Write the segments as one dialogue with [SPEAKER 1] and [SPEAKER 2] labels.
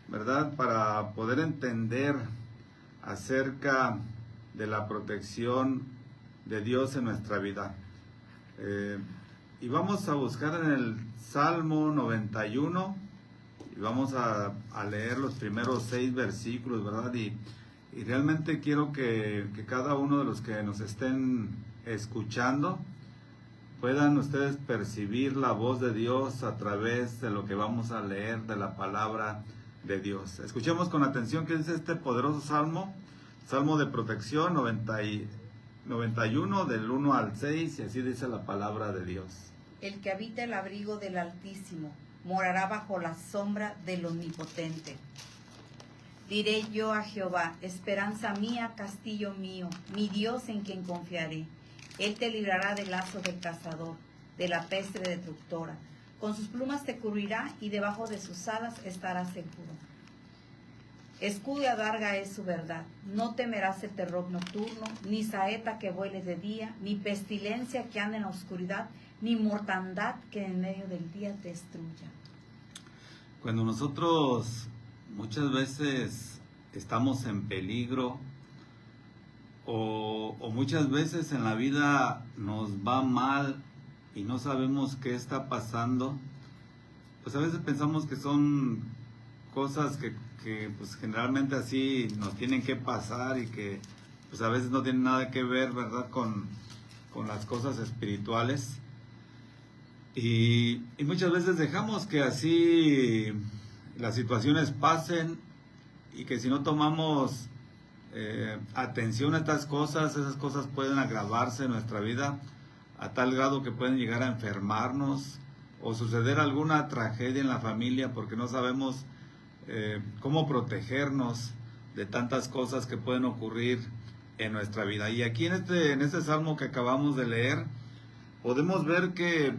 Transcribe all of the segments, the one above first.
[SPEAKER 1] ¿verdad? Para poder entender acerca de la protección de Dios en nuestra vida. Y vamos a buscar en el Salmo 91 y vamos a leer los primeros 6 versículos, ¿verdad? Y realmente quiero que cada uno de los que nos estén escuchando puedan ustedes percibir la voz de Dios a través de lo que vamos a leer de la palabra de Dios. Escuchemos con atención qué dice este poderoso salmo, salmo de protección 91 del 1 al 6, y así dice la palabra de Dios.
[SPEAKER 2] El que habita el abrigo del Altísimo morará bajo la sombra del Omnipotente. Diré yo a Jehová, esperanza mía, castillo mío, mi Dios en quien confiaré. Él te librará del lazo del cazador, de la peste destructora. Con sus plumas te cubrirá y debajo de sus alas estarás seguro. Escudo y adarga es su verdad. No temerás el terror nocturno, ni saeta que vuele de día, ni pestilencia que ande en la oscuridad, ni mortandad que en medio del día te destruya.
[SPEAKER 1] Cuando nosotros muchas veces estamos en peligro o muchas veces en la vida nos va mal y no sabemos qué está pasando, pues a veces pensamos que son cosas que pues generalmente así nos tienen que pasar y que pues a veces no tienen nada que ver, ¿verdad?, con las cosas espirituales. Y muchas veces dejamos que así las situaciones pasen y que si no tomamos atención a estas cosas, esas cosas pueden agravarse en nuestra vida a tal grado que pueden llegar a enfermarnos o suceder alguna tragedia en la familia porque no sabemos cómo protegernos de tantas cosas que pueden ocurrir en nuestra vida. Y aquí en este salmo que acabamos de leer podemos ver que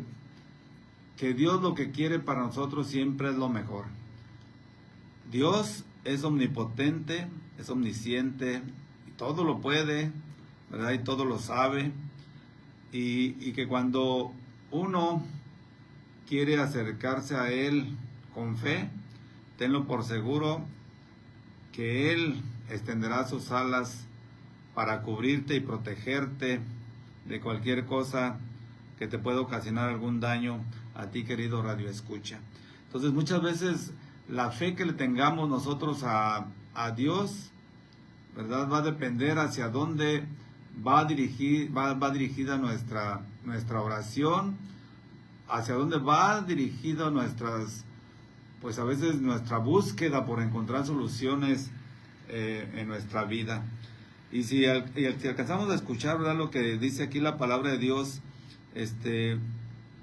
[SPEAKER 1] Dios lo que quiere para nosotros siempre es lo mejor. Dios es omnipotente, es omnisciente, y todo lo puede, ¿verdad? Y todo lo sabe. Y que cuando uno quiere acercarse a Él con fe, tenlo por seguro que Él extenderá sus alas para cubrirte y protegerte de cualquier cosa que te pueda ocasionar algún daño a ti, querido Radio Escucha. Entonces, muchas veces la fe que le tengamos nosotros a Dios, ¿verdad?, va a depender hacia dónde va dirigida nuestra oración, hacia dónde va dirigida pues a veces nuestra búsqueda por encontrar soluciones en nuestra vida. Y si alcanzamos a escuchar, ¿verdad?, lo que dice aquí la palabra de Dios,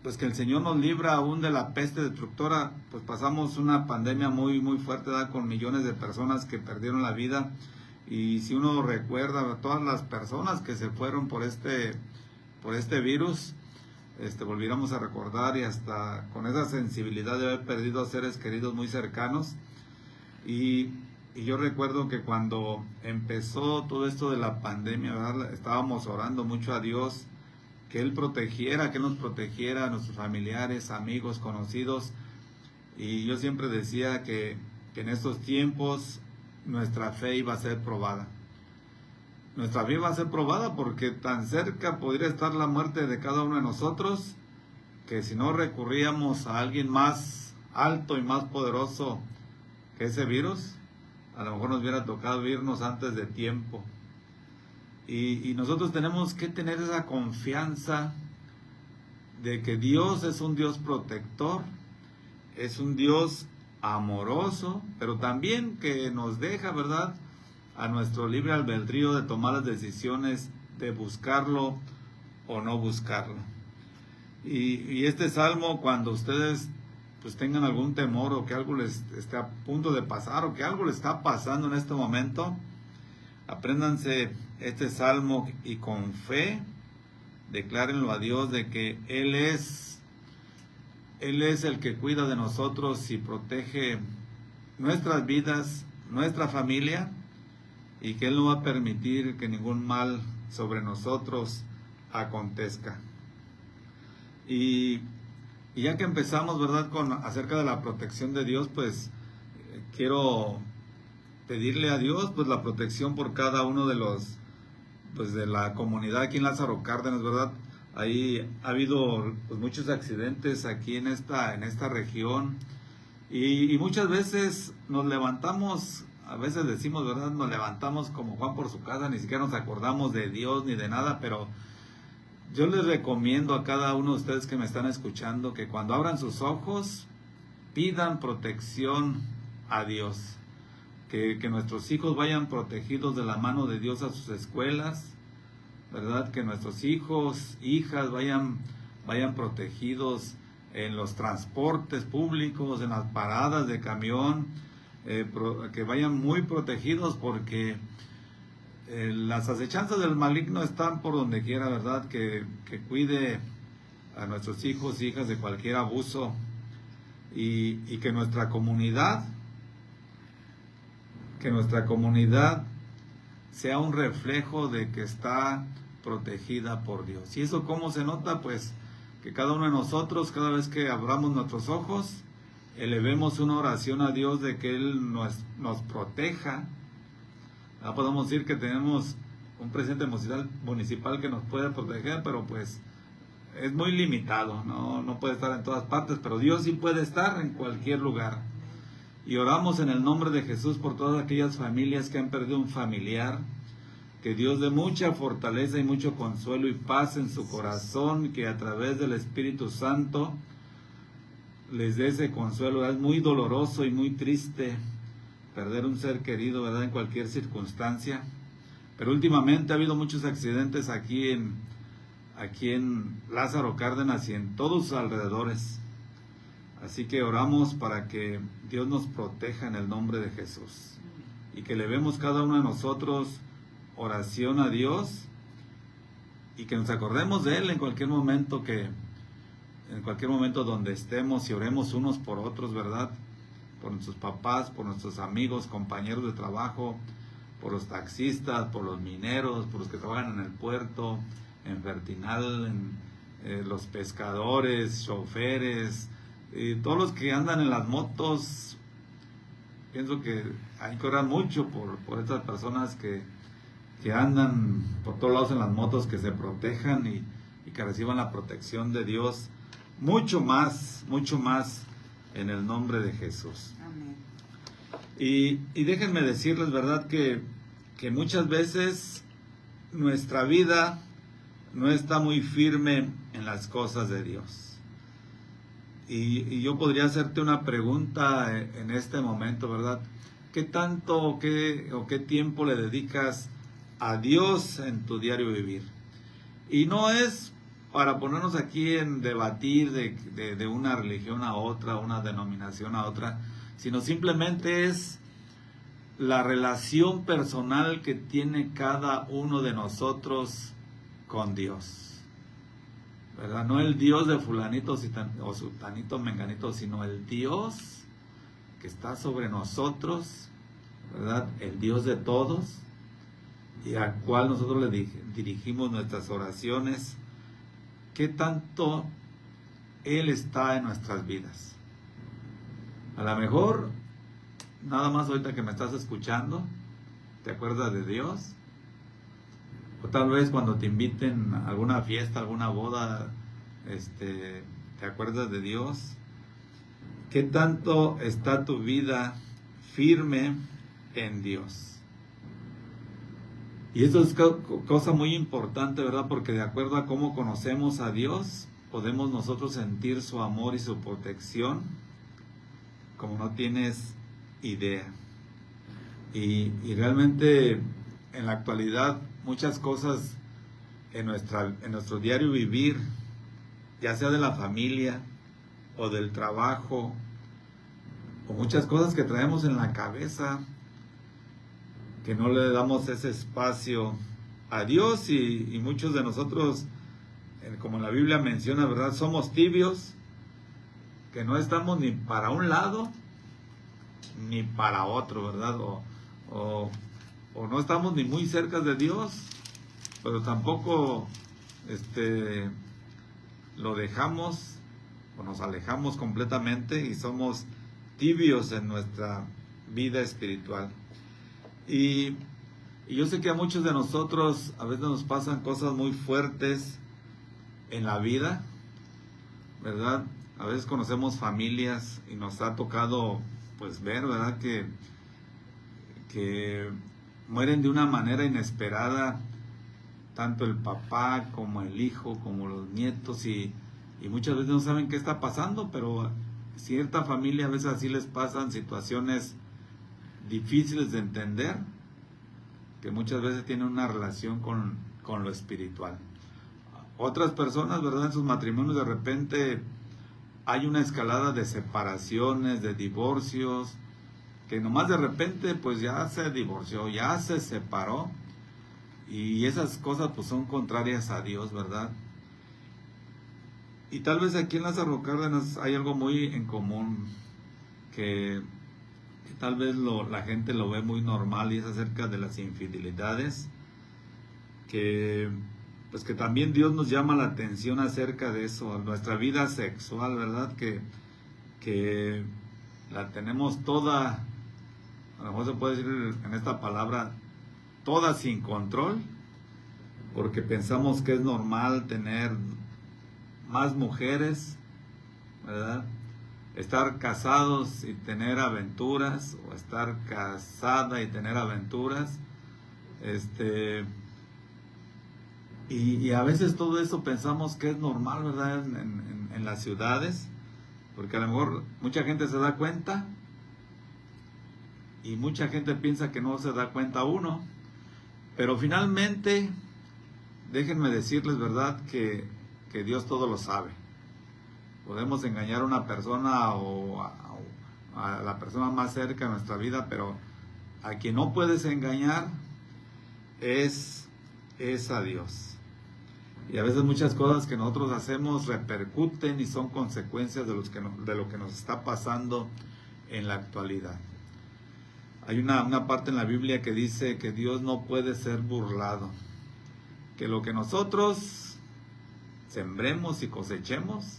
[SPEAKER 1] pues que el Señor nos libra aún de la peste destructora. Pues pasamos una pandemia muy, muy fuerte, ¿verdad?, con millones de personas que perdieron la vida. Y si uno recuerda a todas las personas que se fueron por este virus, volviéramos a recordar, y hasta con esa sensibilidad de haber perdido a seres queridos muy cercanos. Y yo recuerdo que cuando empezó todo esto de la pandemia, ¿verdad?, estábamos orando mucho a Dios que Él protegiera, que nos protegiera a nuestros familiares, amigos, conocidos. Y yo siempre decía que en estos tiempos nuestra fe iba a ser probada. Nuestra fe iba a ser probada porque tan cerca podría estar la muerte de cada uno de nosotros, que si no recurríamos a alguien más alto y más poderoso que ese virus, a lo mejor nos hubiera tocado irnos antes de tiempo. Y nosotros tenemos que tener esa confianza de que Dios es un Dios protector, es un Dios amoroso, pero también que nos deja, ¿verdad?, a nuestro libre albedrío de tomar las decisiones de buscarlo o no buscarlo. Y este salmo, cuando ustedes pues tengan algún temor o que algo les esté a punto de pasar o que algo les está pasando en este momento, apréndanse este salmo y con fe declárenlo a Dios de que Él es el que cuida de nosotros y protege nuestras vidas, nuestra familia, y que Él no va a permitir que ningún mal sobre nosotros acontezca. Y ya que empezamos, ¿verdad?, con acerca de la protección de Dios, pues quiero pedirle a Dios pues la protección por cada uno de los, pues de la comunidad aquí en Lázaro Cárdenas, ¿verdad? Ahí ha habido pues muchos accidentes aquí en esta región y muchas veces nos levantamos, a veces decimos, ¿verdad? Nos levantamos como Juan por su casa, ni siquiera nos acordamos de Dios ni de nada, pero yo les recomiendo a cada uno de ustedes que me están escuchando que cuando abran sus ojos pidan protección a Dios, que nuestros hijos vayan protegidos de la mano de Dios a sus escuelas, ¿verdad? Que nuestros hijos, hijas vayan protegidos en los transportes públicos, en las paradas de camión, que vayan muy protegidos porque las acechanzas del maligno están por donde quiera, ¿verdad? Que cuide a nuestros hijos, hijas de cualquier abuso y que nuestra comunidad sea un reflejo de que está protegida por Dios. ¿Y eso cómo se nota? Pues que cada uno de nosotros, cada vez que abramos nuestros ojos, elevemos una oración a Dios de que Él nos proteja. Ya podemos decir que tenemos un presidente municipal que nos puede proteger, pero pues es muy limitado, no puede estar en todas partes, pero Dios sí puede estar en cualquier lugar. Y oramos en el nombre de Jesús por todas aquellas familias que han perdido un familiar, que Dios dé mucha fortaleza y mucho consuelo y paz en su corazón, que a través del Espíritu Santo les dé ese consuelo. Es muy doloroso y muy triste perder un ser querido, ¿verdad? En cualquier circunstancia. Pero últimamente ha habido muchos accidentes aquí en Lázaro Cárdenas y en todos sus alrededores. Así que oramos para que Dios nos proteja en el nombre de Jesús. Y que le vemos cada uno de nosotros oración a Dios y que nos acordemos de Él en cualquier momento donde estemos y oremos unos por otros, ¿verdad? Por nuestros papás, por nuestros amigos, compañeros de trabajo, por los taxistas, por los mineros, por los que trabajan en el puerto, en Fertinal, los pescadores, choferes, y todos los que andan en las motos. Pienso que hay que orar mucho por estas personas que andan por todos lados en las motos, que se protejan y que reciban la protección de Dios mucho más en el nombre de Jesús.
[SPEAKER 2] Amén.
[SPEAKER 1] Y déjenme decirles, ¿verdad? Que muchas veces nuestra vida no está muy firme en las cosas de Dios. Y yo podría hacerte una pregunta en este momento, ¿verdad? ¿Qué tanto o qué tiempo le dedicas a Dios en tu diario vivir? Y no es para ponernos aquí en debatir de una religión a otra, una denominación a otra, sino simplemente es la relación personal que tiene cada uno de nosotros con Dios, ¿verdad? No el Dios de fulanito o sutanito, menganito, sino el Dios que está sobre nosotros, ¿verdad? El Dios de todos y al cual nosotros le dirigimos nuestras oraciones. ¿Qué tanto Él está en nuestras vidas? A lo mejor, nada más ahorita que me estás escuchando, ¿te acuerdas de Dios? O tal vez cuando te inviten a alguna fiesta, alguna boda, ¿te acuerdas de Dios? ¿Qué tanto está tu vida firme en Dios? Y esto es cosa muy importante, ¿verdad? Porque de acuerdo a cómo conocemos a Dios, podemos nosotros sentir su amor y su protección como no tienes idea. Y realmente en la actualidad muchas cosas en nuestro diario vivir, ya sea de la familia o del trabajo, o muchas cosas que traemos en la cabeza, que no le damos ese espacio a Dios y muchos de nosotros, como la Biblia menciona, ¿verdad? Somos tibios, que no estamos ni para un lado ni para otro, ¿verdad? O no estamos ni muy cerca de Dios, pero tampoco lo dejamos o nos alejamos completamente y somos tibios en nuestra vida espiritual. Y yo sé que a muchos de nosotros a veces nos pasan cosas muy fuertes en la vida, ¿verdad? A veces conocemos familias y nos ha tocado pues ver, ¿verdad? Que mueren de una manera inesperada, tanto el papá como el hijo, como los nietos, y muchas veces no saben qué está pasando, pero cierta familia a veces así les pasan situaciones difíciles de entender, que muchas veces tienen una relación con lo espiritual. Otras personas, ¿verdad? En sus matrimonios de repente hay una escalada de separaciones, de divorcios, que nomás de repente pues ya se divorció, ya se separó, y esas cosas pues son contrarias a Dios, ¿verdad? Y tal vez aquí en Lázaro Cárdenas hay algo muy en común, que tal vez la gente lo ve muy normal, y es acerca de las infidelidades, que pues que también Dios nos llama la atención acerca de eso, nuestra vida sexual, ¿verdad? Que la tenemos toda, a lo mejor se puede decir en esta palabra, toda sin control, porque pensamos que es normal tener más mujeres, ¿verdad? Estar casados y tener aventuras, o estar casada y tener aventuras, y a veces todo eso pensamos que es normal, ¿verdad? En las ciudades, porque a lo mejor mucha gente se da cuenta, y mucha gente piensa que no se da cuenta uno, pero finalmente, déjenme decirles, ¿verdad? Que Dios todo lo sabe. Podemos engañar a una persona o a la persona más cerca de nuestra vida, pero a quien no puedes engañar es a Dios. Y a veces muchas cosas que nosotros hacemos repercuten y son consecuencias de lo que nos está pasando en la actualidad. Hay una parte en la Biblia que dice que Dios no puede ser burlado, que lo que nosotros sembremos y cosechemos,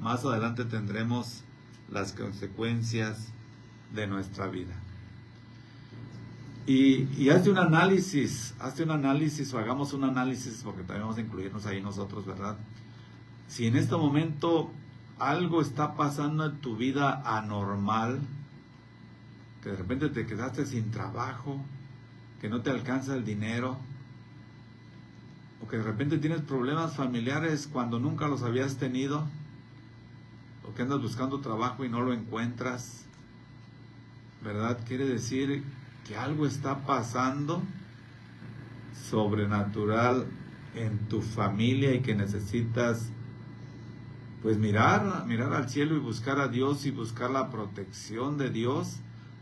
[SPEAKER 1] más adelante tendremos las consecuencias de nuestra vida. Y hazte un análisis, o hagamos un análisis, porque también vamos a incluirnos ahí nosotros, ¿verdad? Si en este momento algo está pasando en tu vida anormal, que de repente te quedaste sin trabajo, que no te alcanza el dinero, o que de repente tienes problemas familiares cuando nunca los habías tenido, o que andas buscando trabajo y no lo encuentras, ¿verdad? Quiere decir que algo está pasando sobrenatural en tu familia, y que necesitas pues mirar al cielo y buscar a Dios y buscar la protección de Dios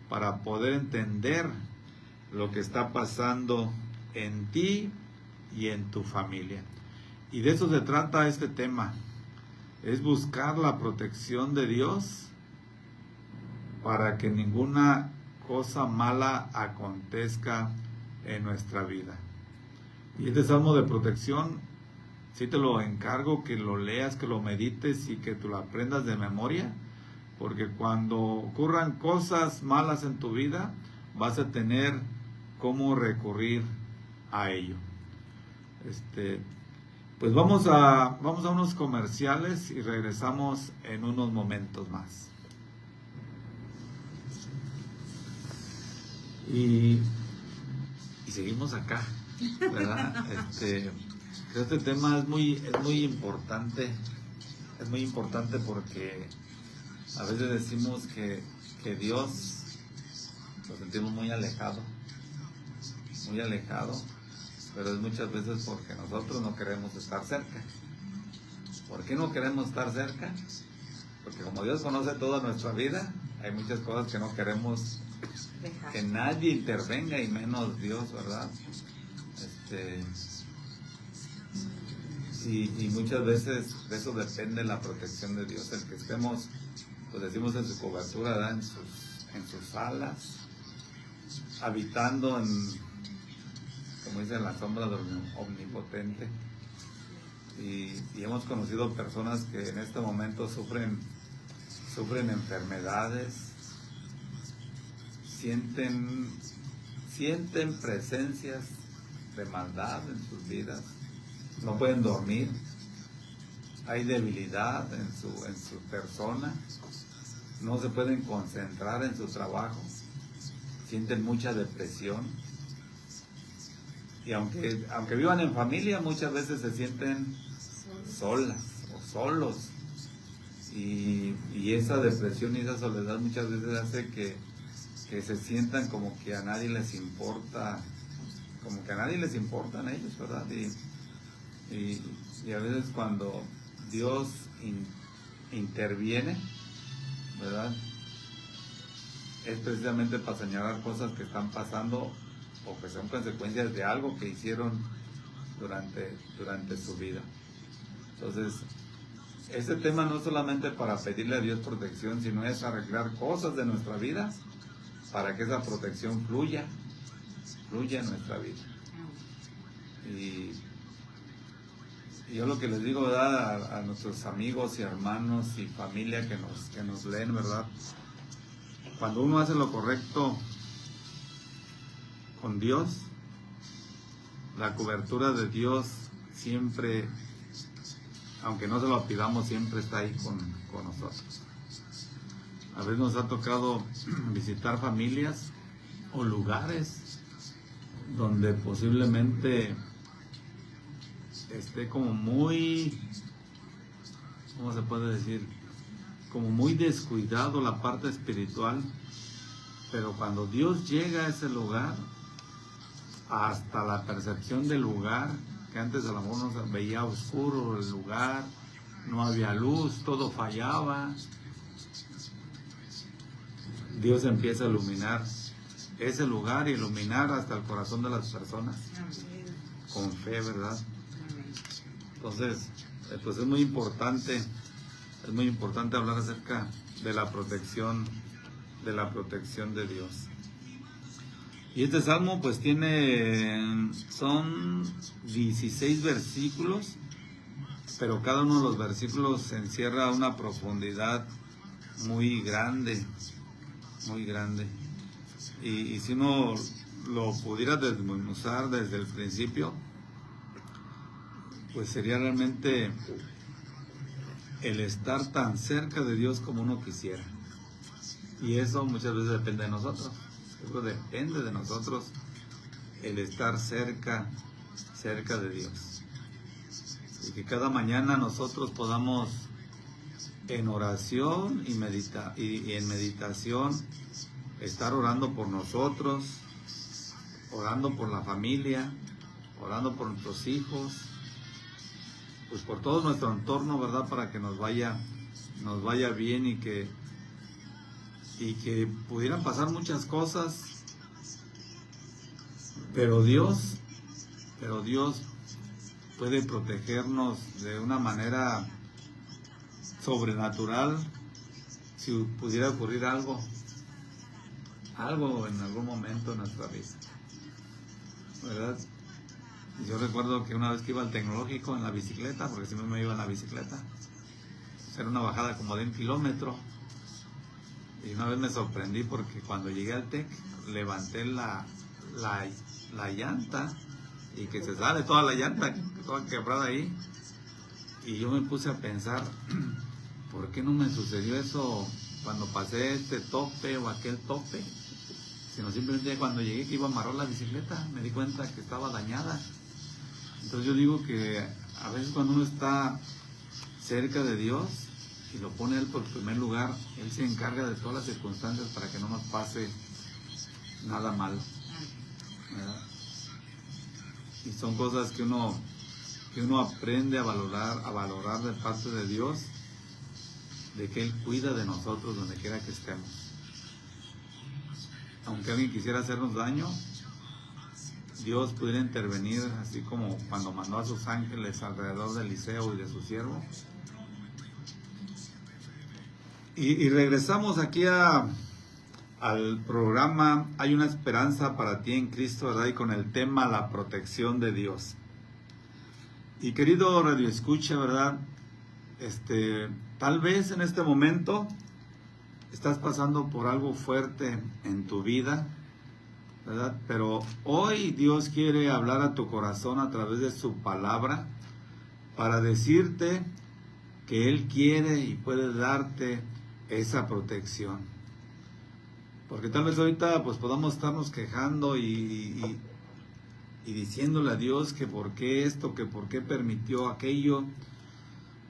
[SPEAKER 1] para poder entender lo que está pasando en ti y en tu familia. Y de eso se trata este tema, es buscar la protección de Dios para que ninguna cosa mala acontezca en nuestra vida. Y este salmo de protección, sí te lo encargo que lo leas, que lo medites y que tú lo aprendas de memoria, porque cuando ocurran cosas malas en tu vida, vas a tener cómo recurrir a ello. Pues vamos a unos comerciales y regresamos en unos momentos más. Y seguimos acá, ¿verdad? Este tema es muy importante. Es muy importante porque a veces decimos que Dios lo sentimos muy alejado, pero es muchas veces porque nosotros no queremos estar cerca. ¿Por qué no queremos estar cerca? Porque como Dios conoce toda nuestra vida, hay muchas cosas que no queremos que nadie intervenga, y menos Dios, ¿verdad? Y muchas veces de eso depende la protección de Dios, el que estemos, pues decimos, en su cobertura, ¿verdad? En sus alas, habitando como dice, en la sombra del Omnipotente. Y hemos conocido personas que en este momento sufren enfermedades, sienten presencias de maldad en sus vidas, no pueden dormir, hay debilidad en su persona, no se pueden concentrar en su trabajo, sienten mucha depresión, y aunque vivan en familia, muchas veces se sienten solas o solos, y esa depresión y esa soledad muchas veces hace que se sientan como que a nadie les importa, como que a nadie les importan ellos, ¿verdad? Y a veces cuando Dios interviene, ¿verdad?, es precisamente para señalar cosas que están pasando o que son consecuencias de algo que hicieron durante su vida. Entonces, este tema no es solamente para pedirle a Dios protección, sino es arreglar cosas de nuestra vida para que esa protección fluya en nuestra vida. Y yo lo que les digo, ¿verdad?, a nuestros amigos y hermanos y familia que nos leen, ¿verdad?, cuando uno hace lo correcto con Dios, la cobertura de Dios siempre, aunque no se lo pidamos, siempre está ahí con nosotros. A veces nos ha tocado visitar familias o lugares donde posiblemente esté como muy, ¿cómo se puede decir?, como muy descuidado la parte espiritual, pero cuando Dios llega a ese lugar, hasta la percepción del lugar, que antes a lo mejor no se veía oscuro el lugar, no había luz, todo fallaba, Dios empieza a iluminar ese lugar y iluminar hasta el corazón de las personas, con fe, ¿verdad? Entonces, pues es muy importante hablar acerca de la protección de Dios. Y este salmo pues son 16 versículos, pero cada uno de los versículos encierra una profundidad muy grande, muy grande. Y si uno lo pudiera desmenuzar desde el principio, pues sería realmente el estar tan cerca de Dios como uno quisiera. Y eso muchas veces depende de nosotros. Eso depende de nosotros, el estar cerca de Dios. Y que cada mañana nosotros podamos en oración y en meditación estar orando por nosotros, orando por la familia, orando por nuestros hijos, pues por todo nuestro entorno, ¿verdad?, para que nos vaya bien y que pudieran pasar muchas cosas, pero Dios puede protegernos de una manera sobrenatural si pudiera ocurrir algo en algún momento en nuestra vida, ¿verdad? Yo recuerdo que una vez que iba al tecnológico en la bicicleta, porque siempre me iba en la bicicleta, era una bajada como de 1 kilómetro, y una vez me sorprendí porque cuando llegué al TEC levanté la llanta y que se sale toda la llanta, toda quebrada ahí, y yo me puse a pensar, ¿por qué no me sucedió eso cuando pasé este tope o aquel tope? Sino simplemente cuando llegué que iba a amarrar la bicicleta me di cuenta que estaba dañada. Entonces yo digo que a veces cuando uno está cerca de Dios y lo pone Él por primer lugar, Él se encarga de todas las circunstancias para que no nos pase nada malo, ¿verdad? Y son cosas que uno aprende a valorar de parte de Dios, de que Él cuida de nosotros donde quiera que estemos. Aunque alguien quisiera hacernos daño, Dios pudiera intervenir, así como cuando mandó a sus ángeles alrededor de Eliseo y de su siervo. Y regresamos aquí al programa Hay una esperanza para ti en Cristo, ¿verdad? Y con el tema la protección de Dios. Y querido radioescucha, ¿verdad? Tal vez en este momento estás pasando por algo fuerte en tu vida, ¿verdad? Pero hoy Dios quiere hablar a tu corazón a través de su palabra para decirte que Él quiere y puede darte esa protección. Porque tal vez ahorita pues podamos estarnos quejando y diciéndole a Dios que por qué esto, que por qué permitió aquello.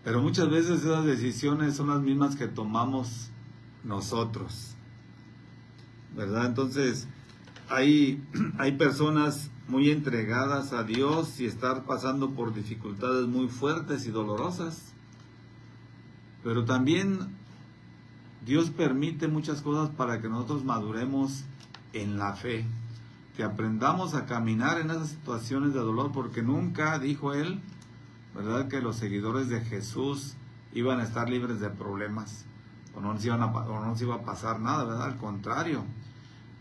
[SPEAKER 1] Pero muchas veces esas decisiones son las mismas que tomamos nosotros, ¿verdad? Entonces hay personas muy entregadas a Dios y estar pasando por dificultades muy fuertes y dolorosas. Pero también Dios permite muchas cosas para que nosotros maduremos en la fe, que aprendamos a caminar en esas situaciones de dolor, porque nunca dijo Él, ¿verdad?, que los seguidores de Jesús iban a estar libres de problemas o no nos iba a pasar nada, ¿verdad? Al contrario,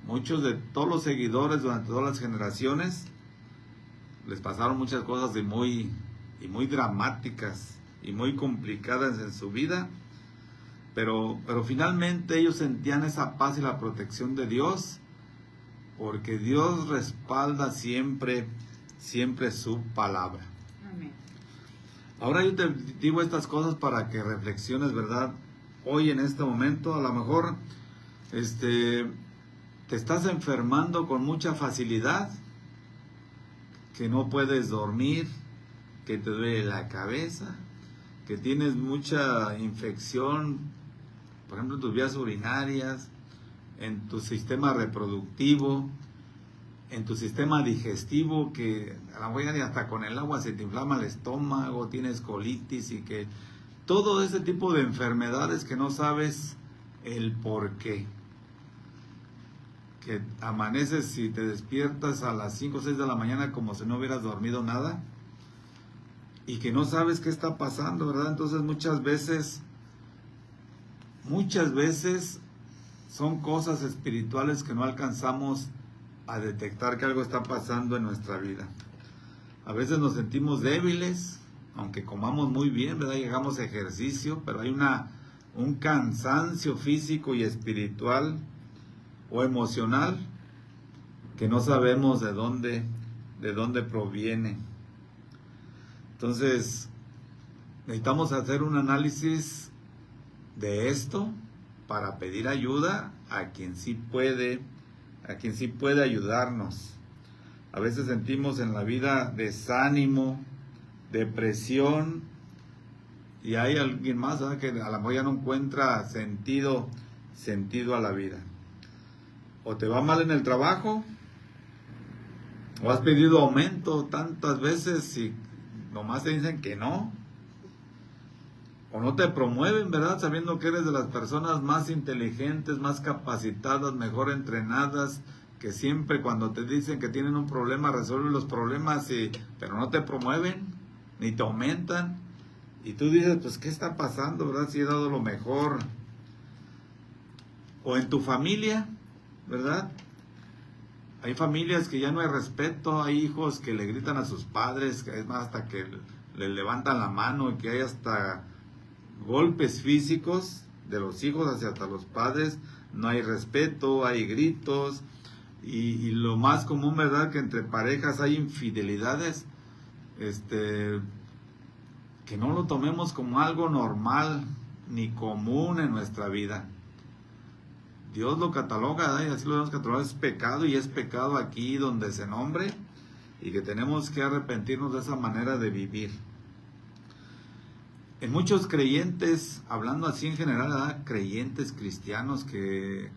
[SPEAKER 1] muchos de todos los seguidores durante todas las generaciones les pasaron muchas cosas muy dramáticas y muy complicadas en su vida, pero finalmente ellos sentían esa paz y la protección de Dios, porque Dios respalda siempre su palabra.
[SPEAKER 2] Amén.
[SPEAKER 1] Ahora yo te digo estas cosas para que reflexiones, ¿verdad? Hoy en este momento a lo mejor te estás enfermando con mucha facilidad, que no puedes dormir, que te duele la cabeza, que tienes mucha infección, por ejemplo en tus vías urinarias, en tu sistema reproductivo, en tu sistema digestivo, que a la mejor hasta con el agua se te inflama el estómago, tienes colitis y que todo ese tipo de enfermedades que no sabes el por qué. Que amaneces y te despiertas a las 5 o 6 de la mañana como si no hubieras dormido nada y que no sabes qué está pasando, ¿verdad? Entonces muchas veces son cosas espirituales que no alcanzamos a detectar que algo está pasando en nuestra vida. A veces nos sentimos débiles, aunque comamos muy bien, ¿verdad? Llegamos a ejercicio, pero hay un cansancio físico y espiritual o emocional que no sabemos de dónde proviene. Entonces, necesitamos hacer un análisis de esto para pedir ayuda a quien sí puede ayudarnos. A veces sentimos en la vida desánimo, depresión, y hay alguien más, ¿verdad?, que a lo mejor ya no encuentra sentido a la vida. O te va mal en el trabajo, o has pedido aumento tantas veces y nomás te dicen que no, o no te promueven, ¿verdad?, sabiendo que eres de las personas más inteligentes, más capacitadas, mejor entrenadas, que siempre cuando te dicen que tienen un problema resuelven los problemas, pero no te promueven ni te aumentan, y tú dices, pues ¿qué está pasando, verdad? Si he dado lo mejor. O en tu familia, ¿verdad? Hay familias que ya no hay respeto, hay hijos que le gritan a sus padres, que es más hasta que le levantan la mano, y que hay hasta golpes físicos de los hijos hacia hasta los padres. No hay respeto, hay gritos, y lo más común, ¿verdad?, que entre parejas hay infidelidades, que no lo tomemos como algo normal ni común en nuestra vida. Dios lo cataloga, y así lo debemos catalogar, es pecado, y es pecado aquí donde se nombre, y que tenemos que arrepentirnos de esa manera de vivir. En muchos creyentes, hablando así en general, ¿verdad?, creyentes cristianos que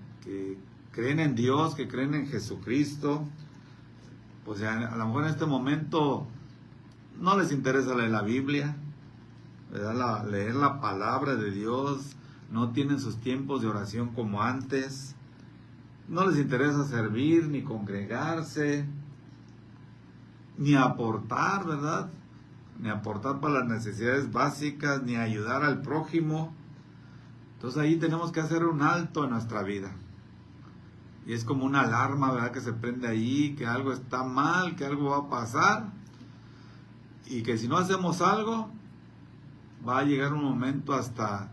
[SPEAKER 1] creen en Dios, que creen en Jesucristo, pues a lo mejor en este momento no les interesa leer la Biblia, ¿verdad?, leer la palabra de Dios. No tienen sus tiempos de oración como antes, no les interesa servir, ni congregarse, ni aportar, ¿verdad?, ni aportar para las necesidades básicas, ni ayudar al prójimo. Entonces ahí tenemos que hacer un alto en nuestra vida. Y es como una alarma, ¿verdad?, que se prende ahí, que algo está mal, que algo va a pasar, y que si no hacemos algo, va a llegar un momento hasta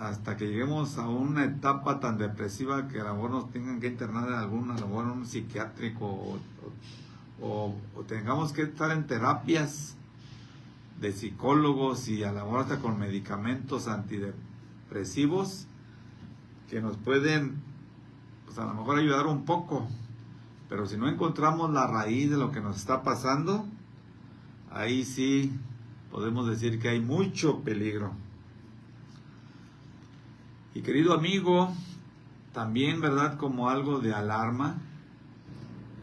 [SPEAKER 1] hasta que lleguemos a una etapa tan depresiva que a lo mejor nos tengan que internar en algún, a lo mejor en un psiquiátrico o tengamos que estar en terapias de psicólogos y a lo mejor hasta con medicamentos antidepresivos que nos pueden, pues a lo mejor ayudar un poco, pero si no encontramos la raíz de lo que nos está pasando, ahí sí podemos decir que hay mucho peligro. Y querido amigo, también, ¿verdad?, como algo de alarma,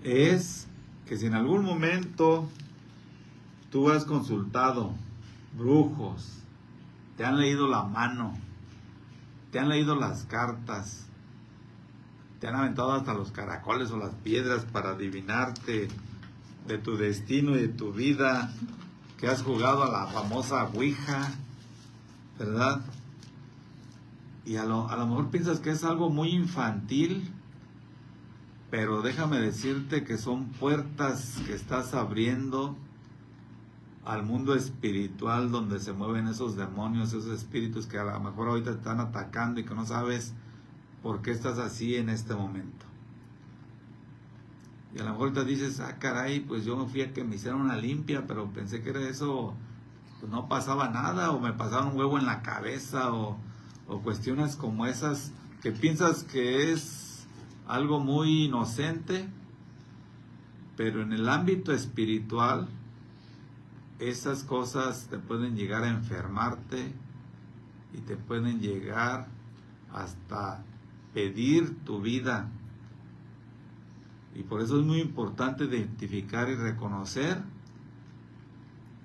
[SPEAKER 1] es que si en algún momento tú has consultado brujos, te han leído la mano, te han leído las cartas, te han aventado hasta los caracoles o las piedras para adivinarte de tu destino y de tu vida, que has jugado a la famosa Ouija, ¿verdad? Y a lo mejor piensas que es algo muy infantil, pero déjame decirte que son puertas que estás abriendo al mundo espiritual donde se mueven esos demonios, esos espíritus que a lo mejor ahorita te están atacando y que no sabes por qué estás así en este momento. Y a lo mejor te dices, ah caray, pues yo me fui a que me hicieran una limpia, pero pensé que era eso, pues no pasaba nada, o me pasaron un huevo en la cabeza, o cuestiones como esas que piensas que es algo muy inocente, pero en el ámbito espiritual esas cosas te pueden llegar a enfermarte y te pueden llegar hasta pedir tu vida. Y por eso es muy importante identificar y reconocer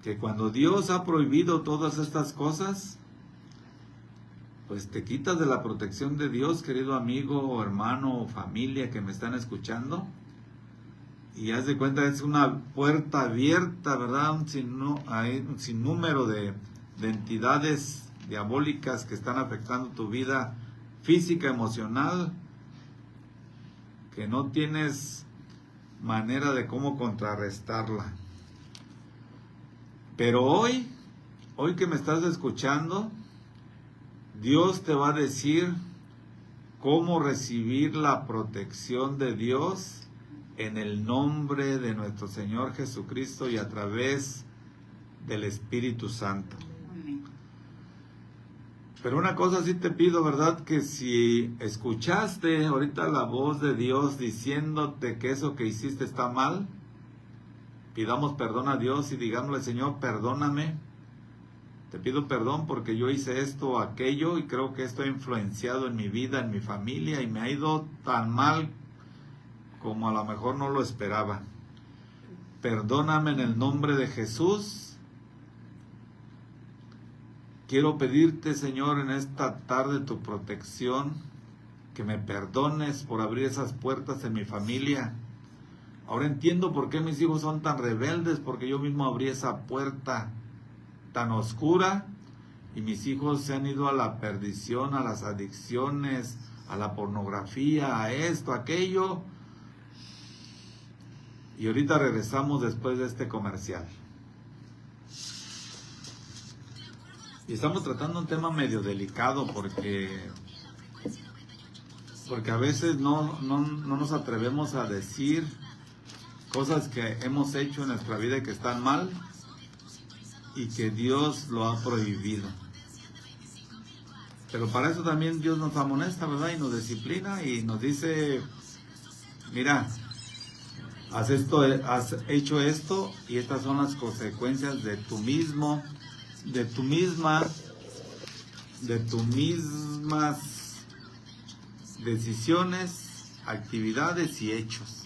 [SPEAKER 1] que cuando Dios ha prohibido todas estas cosas, pues te quitas de la protección de Dios, querido amigo o hermano o familia que me están escuchando, y haz de cuenta, es una puerta abierta, ¿verdad? Hay un sinnúmero de entidades diabólicas que están afectando tu vida física, emocional, que no tienes manera de cómo contrarrestarla. Pero hoy que me estás escuchando, Dios te va a decir cómo recibir la protección de Dios en el nombre de nuestro Señor Jesucristo y a través del Espíritu Santo.
[SPEAKER 2] Amén.
[SPEAKER 1] Pero una cosa sí te pido, ¿verdad? Que si escuchaste ahorita la voz de Dios diciéndote que eso que hiciste está mal, pidamos perdón a Dios y digámosle, Señor, perdóname. Te pido perdón porque yo hice esto o aquello y creo que esto ha influenciado en mi vida, en mi familia y me ha ido tan mal como a lo mejor no lo esperaba. Perdóname en el nombre de Jesús. Quiero pedirte, Señor, en esta tarde tu protección, que me perdones por abrir esas puertas en mi familia. Ahora entiendo por qué mis hijos son tan rebeldes, porque yo mismo abrí esa puerta tan oscura y mis hijos se han ido a la perdición, a las adicciones, a la pornografía, a esto, a aquello. Y ahorita regresamos después de este comercial. Y estamos tratando un tema medio delicado porque a veces no nos atrevemos a decir cosas que hemos hecho en nuestra vida y que están mal y que Dios lo ha prohibido. Pero para eso también Dios nos amonesta, ¿verdad? Y nos disciplina y nos dice, mira, has hecho esto y estas son las consecuencias de tus mismas decisiones, actividades y hechos.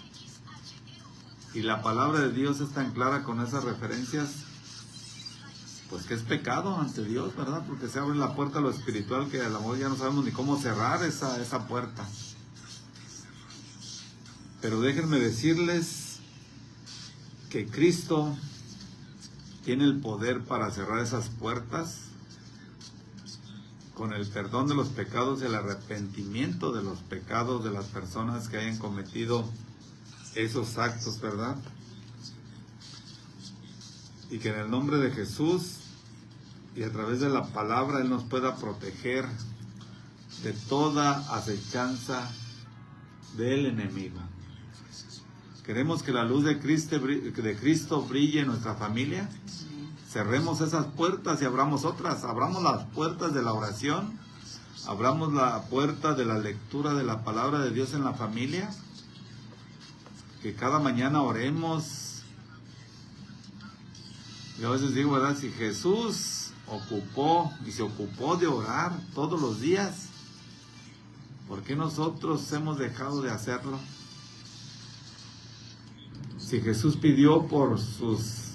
[SPEAKER 1] Y la palabra de Dios es tan clara con esas referencias, pues que es pecado ante Dios, ¿verdad? Porque se abre la puerta a lo espiritual que a lo mejor ya no sabemos ni cómo cerrar esa puerta. Pero déjenme decirles que Cristo tiene el poder para cerrar esas puertas con el perdón de los pecados y el arrepentimiento de los pecados de las personas que hayan cometido esos actos, ¿verdad? Y que en el nombre de Jesús y a través de la palabra Él nos pueda proteger de toda acechanza del enemigo. Queremos que la luz de Cristo brille en nuestra familia. Cerremos esas puertas y abramos otras. Abramos las puertas de la oración. Abramos la puerta de la lectura de la palabra de Dios en la familia. Que cada mañana oremos. Yo a veces digo, ¿verdad? Si Jesús se ocupó de orar todos los días, ¿por qué nosotros hemos dejado de hacerlo? Si Jesús pidió por sus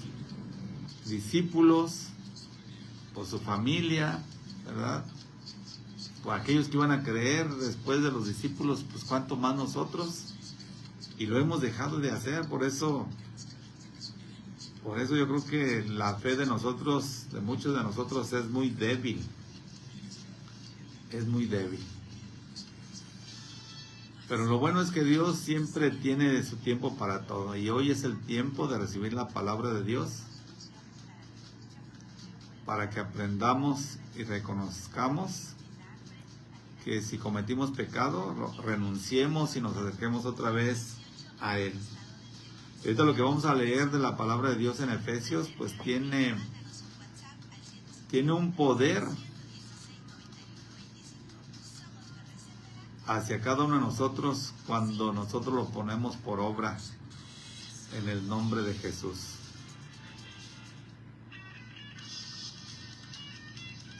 [SPEAKER 1] discípulos, por su familia, ¿verdad? Por aquellos que iban a creer después de los discípulos, pues cuánto más nosotros. Y lo hemos dejado de hacer. Por eso yo creo que la fe de nosotros, de muchos de nosotros, es muy débil. Es muy débil. Pero lo bueno es que Dios siempre tiene su tiempo para todo. Y hoy es el tiempo de recibir la palabra de Dios, para que aprendamos y reconozcamos que si cometimos pecado, renunciemos y nos acerquemos otra vez a Él. Ahorita lo que vamos a leer de la palabra de Dios en Efesios, pues tiene un poder hacia cada uno de nosotros cuando nosotros lo ponemos por obra en el nombre de Jesús.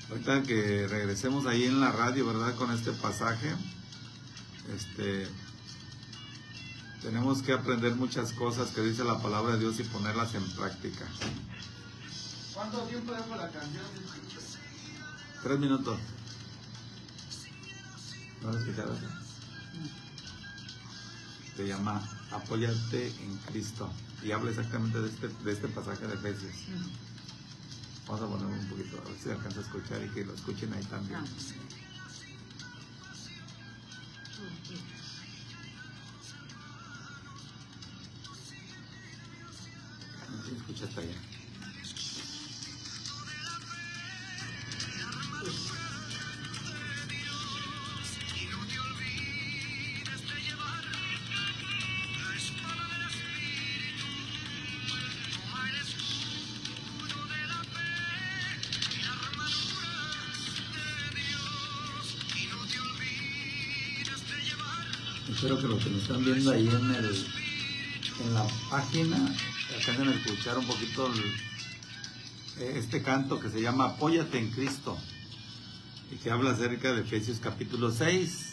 [SPEAKER 1] Ahorita que regresemos ahí en la radio, ¿verdad? Con este pasaje, tenemos que aprender muchas cosas que dice la palabra de Dios y ponerlas en práctica.
[SPEAKER 3] ¿Cuánto tiempo dejo la canción?
[SPEAKER 1] 3 minutos. ¿No lo escucharon? Se llama Apóyate en Cristo y habla exactamente de este pasaje de Efesios. Vamos a ponerlo un poquito, a ver si alcanza a escuchar y que lo escuchen ahí también. No sé si escucha hasta allá. Espero que los que me están viendo ahí en la página alcancen a escuchar un poquito este canto que se llama Apóyate en Cristo y que habla acerca de Efesios capítulo 6,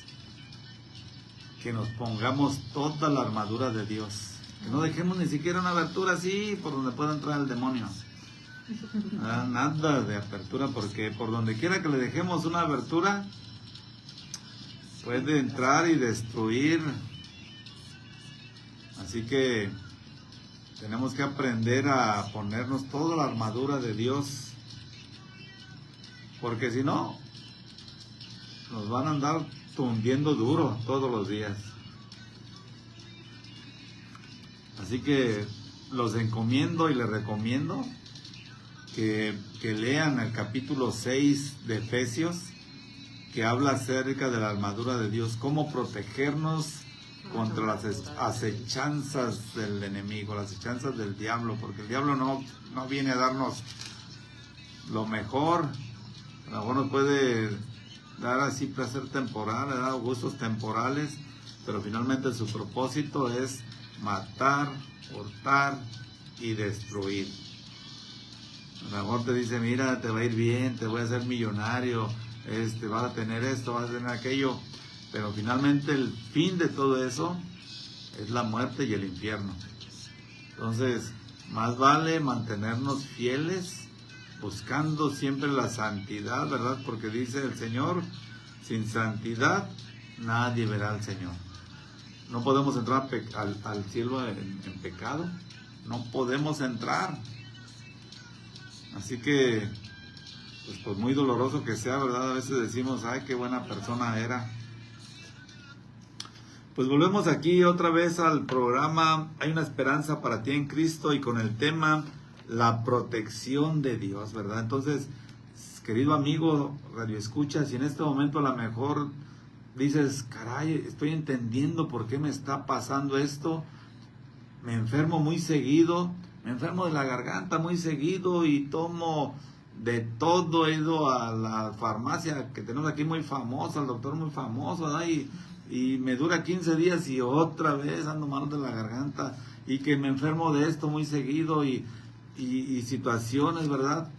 [SPEAKER 1] que nos pongamos toda la armadura de Dios, que no dejemos ni siquiera una abertura así por donde pueda entrar el demonio. Nada de apertura, porque por donde quiera que le dejemos una abertura puede entrar y destruir. Así que tenemos que aprender a ponernos toda la armadura de Dios, porque si no, nos van a andar tundiendo duro todos los días. Así que los encomiendo y les recomiendo que lean el capítulo 6 de Efesios, que habla acerca de la armadura de Dios, cómo protegernos contra las acechanzas del enemigo, las acechanzas del diablo, porque el diablo no viene a darnos lo mejor. A lo mejor nos puede dar así placer temporal, dar gustos temporales, pero finalmente su propósito es matar, hurtar y destruir. A lo mejor te dice, mira, te va a ir bien, te voy a hacer millonario, vas a tener esto, vas a tener aquello, pero finalmente el fin de todo eso es la muerte y el infierno. Entonces, más vale mantenernos fieles, buscando siempre la santidad, ¿verdad? Porque dice el Señor, sin santidad nadie verá al Señor. No podemos entrar al cielo en pecado, no podemos entrar. Así que, pues por muy doloroso que sea, ¿verdad? A veces decimos, ay, qué buena persona era. Pues volvemos aquí otra vez al programa Hay una esperanza para ti en Cristo, y con el tema la protección de Dios, ¿verdad? Entonces, querido amigo Radio Escucha, si en este momento a lo mejor dices, caray, estoy entendiendo por qué me está pasando esto, me enfermo muy seguido, me enfermo de la garganta muy seguido y tomo de todo, he ido a la farmacia que tenemos aquí muy famosa, al doctor muy famoso, ¿verdad? Y me dura 15 días y otra vez ando mal de la garganta y que me enfermo de esto muy seguido y situaciones, ¿verdad?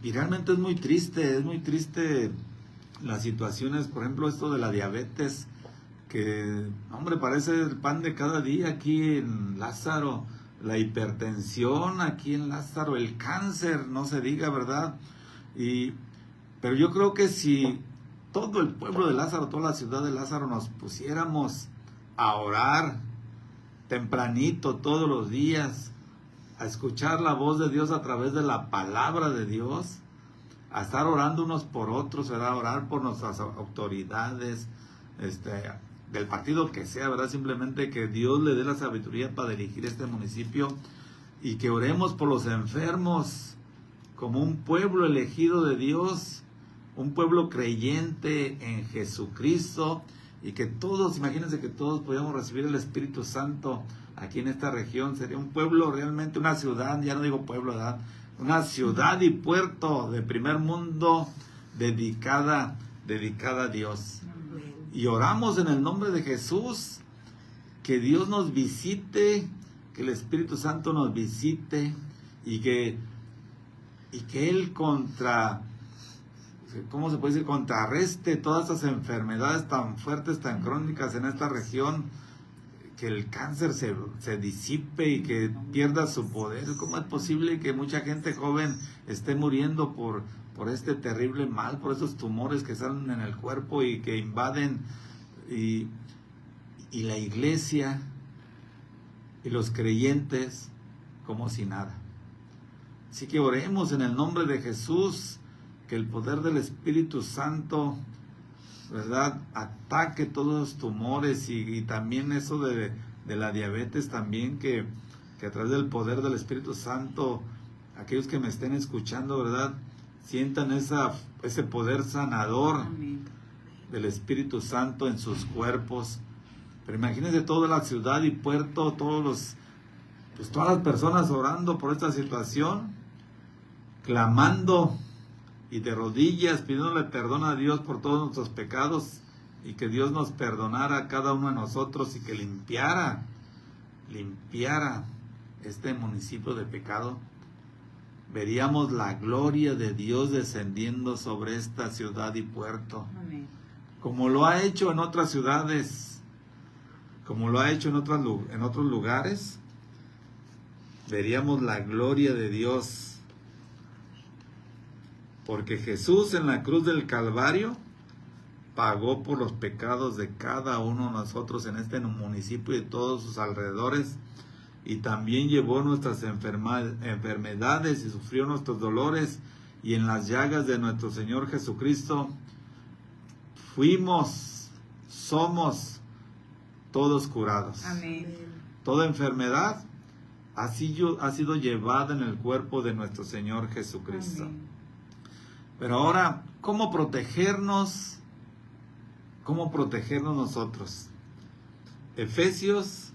[SPEAKER 1] Y realmente es muy triste las situaciones, por ejemplo, esto de la diabetes, que, hombre, parece el pan de cada día aquí en Lázaro, la hipertensión aquí en Lázaro, el cáncer, no se diga, ¿verdad? Pero yo creo que si todo el pueblo de Lázaro, toda la ciudad de Lázaro nos pusiéramos a orar tempranito todos los días, a escuchar la voz de Dios a través de la palabra de Dios, a estar orando unos por otros, ¿verdad? Orar por nuestras autoridades, del partido que sea, ¿verdad? Simplemente que Dios le dé la sabiduría para dirigir este municipio y que oremos por los enfermos como un pueblo elegido de Dios, un pueblo creyente en Jesucristo, y que todos, imagínense que todos podamos recibir el Espíritu Santo aquí en esta región. Sería un pueblo realmente, una ciudad, ya no digo pueblo, ¿verdad? Una ciudad y puerto de primer mundo dedicada a Dios. Y oramos en el nombre de Jesús, que Dios nos visite, que el Espíritu Santo nos visite y que Él ¿cómo se puede decir? Contrarreste todas estas enfermedades tan fuertes, tan crónicas en esta región, que el cáncer se disipe y que pierda su poder. ¿Cómo es posible que mucha gente joven esté muriendo por este terrible mal, por esos tumores que salen en el cuerpo y que invaden y la iglesia y los creyentes como si nada? Así que oremos en el nombre de Jesús, que el poder del Espíritu Santo, ¿verdad?, ataque todos los tumores y también eso de la diabetes también, que a través del poder del Espíritu Santo, aquellos que me estén escuchando, ¿verdad?, sientan ese poder sanador del Espíritu Santo en sus cuerpos. Pero imagínense toda la ciudad y puerto, todas las personas orando por esta situación, clamando y de rodillas, pidiéndole perdón a Dios por todos nuestros pecados, y que Dios nos perdonara a cada uno de nosotros y que limpiara este municipio de pecado. Veríamos la gloria de Dios descendiendo sobre esta ciudad y puerto. Amén. Como lo ha hecho en otras ciudades, como lo ha hecho en otros lugares, veríamos la gloria de Dios. Porque Jesús en la cruz del Calvario pagó por los pecados de cada uno de nosotros en este municipio y de todos sus alrededores, y también llevó nuestras enfermedades y sufrió nuestros dolores, y en las llagas de nuestro Señor Jesucristo somos todos curados. Amén. Toda enfermedad ha sido llevada en el cuerpo de nuestro Señor Jesucristo. Amén. Pero ahora, ¿cómo protegernos? ¿Cómo protegernos nosotros? Efesios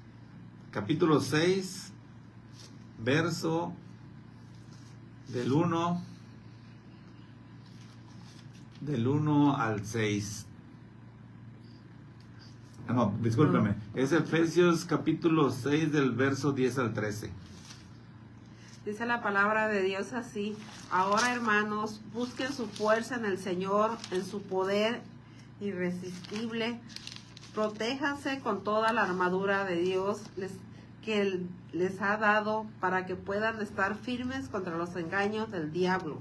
[SPEAKER 1] capítulo 6, verso del 1 al 6. No, discúlpeme. Es Efesios capítulo 6 del verso 10 al 13.
[SPEAKER 4] Dice la palabra de Dios así: ahora, hermanos, busquen su fuerza en el Señor, en su poder irresistible. Protéjanse con toda la armadura de Dios que Él les ha dado, para que puedan estar firmes contra los engaños del diablo.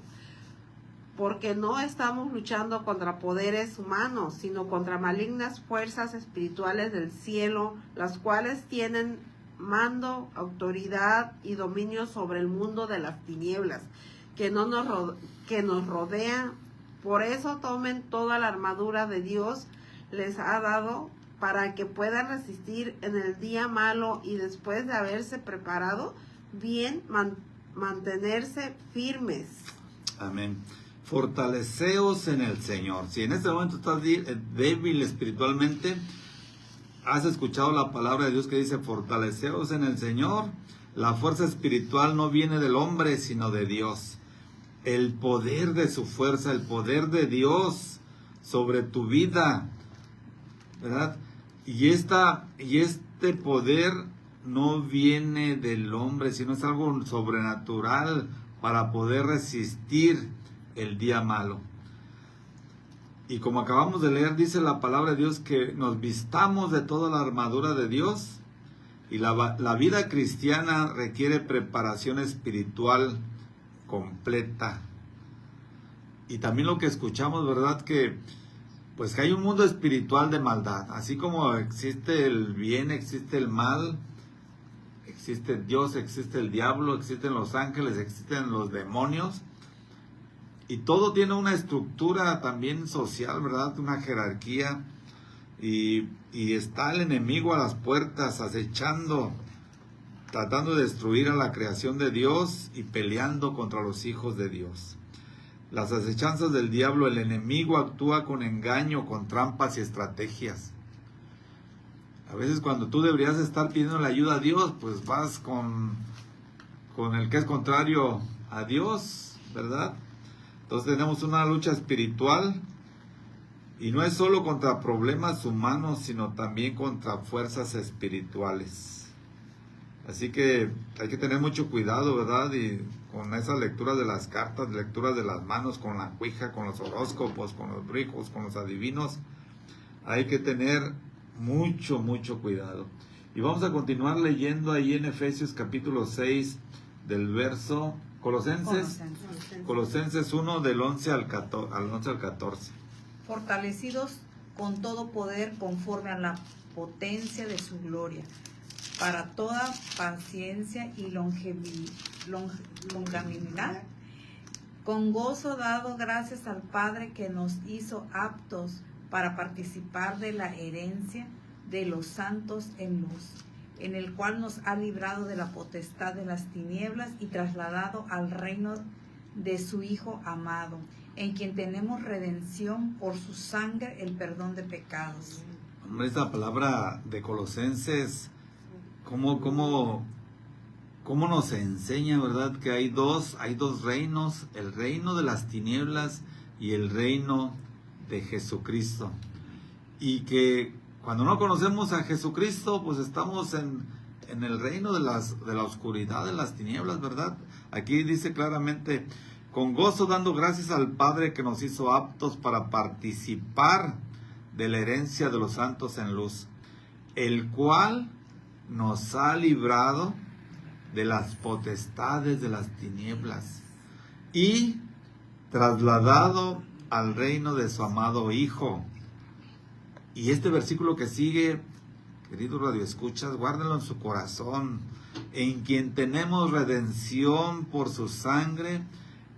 [SPEAKER 4] Porque no estamos luchando contra poderes humanos, sino contra malignas fuerzas espirituales del cielo, las cuales tienen mando, autoridad y dominio sobre el mundo de las tinieblas que nos rodea. Por eso tomen toda la armadura de Dios les ha dado, para que puedan resistir en el día malo, y después de haberse preparado bien, mantenerse firmes.
[SPEAKER 1] Amén. fortaleceos en el Señor. Si en este momento estás débil espiritualmente, has escuchado la palabra de Dios que dice fortaleceos en el Señor. La fuerza espiritual no viene del hombre, sino de Dios. El poder de su fuerza, el poder de Dios sobre tu vida, ¿verdad? Y este poder no viene del hombre, sino es algo sobrenatural para poder resistir el día malo. Y como acabamos de leer, dice la palabra de Dios que nos vistamos de toda la armadura de Dios. Y la vida cristiana requiere preparación espiritual completa. Y también lo que escuchamos, ¿verdad? Que pues que hay un mundo espiritual de maldad. Así como existe el bien, existe el mal, existe Dios, existe el diablo, existen los ángeles, existen los demonios. Y todo tiene una estructura también social, ¿verdad? Una jerarquía. Y está el enemigo a las puertas, acechando, tratando de destruir a la creación de Dios y peleando contra los hijos de Dios. Las acechanzas del diablo, el enemigo actúa con engaño, con trampas y estrategias. A veces cuando tú deberías estar pidiendo la ayuda a Dios, pues vas con el que es contrario a Dios, ¿verdad? Entonces tenemos una lucha espiritual. Y no es solo contra problemas humanos, sino también contra fuerzas espirituales. Así que hay que tener mucho cuidado, ¿verdad? Y con esas lecturas de las cartas, lecturas de las manos, con la cuija, con los horóscopos, con los brujos, con los adivinos, hay que tener mucho, mucho cuidado. Y vamos a continuar leyendo ahí en Efesios capítulo 6, del verso, Colosenses 1, del 11 al 14.
[SPEAKER 2] Fortalecidos con todo poder conforme a la potencia de su gloria, para toda paciencia y longanimidad, con gozo dado gracias al Padre que nos hizo aptos para participar de la herencia de los santos en luz, en el cual nos ha librado de la potestad de las tinieblas y trasladado al reino de su Hijo amado, en quien tenemos redención por su sangre, el perdón de pecados.
[SPEAKER 1] Hombre, esta palabra de Colosenses, ¿cómo nos enseña, verdad? Que hay dos reinos, el reino de las tinieblas y el reino de Jesucristo. Y que cuando no conocemos a Jesucristo, pues estamos en el reino de la oscuridad, de las tinieblas, ¿verdad? Aquí dice claramente, con gozo dando gracias al Padre que nos hizo aptos para participar de la herencia de los santos en luz, el cual nos ha librado de las potestades de las tinieblas y trasladado al reino de su amado Hijo. Y este versículo que sigue, queridos radioescuchas, guárdenlo en su corazón, en quien tenemos redención por su sangre,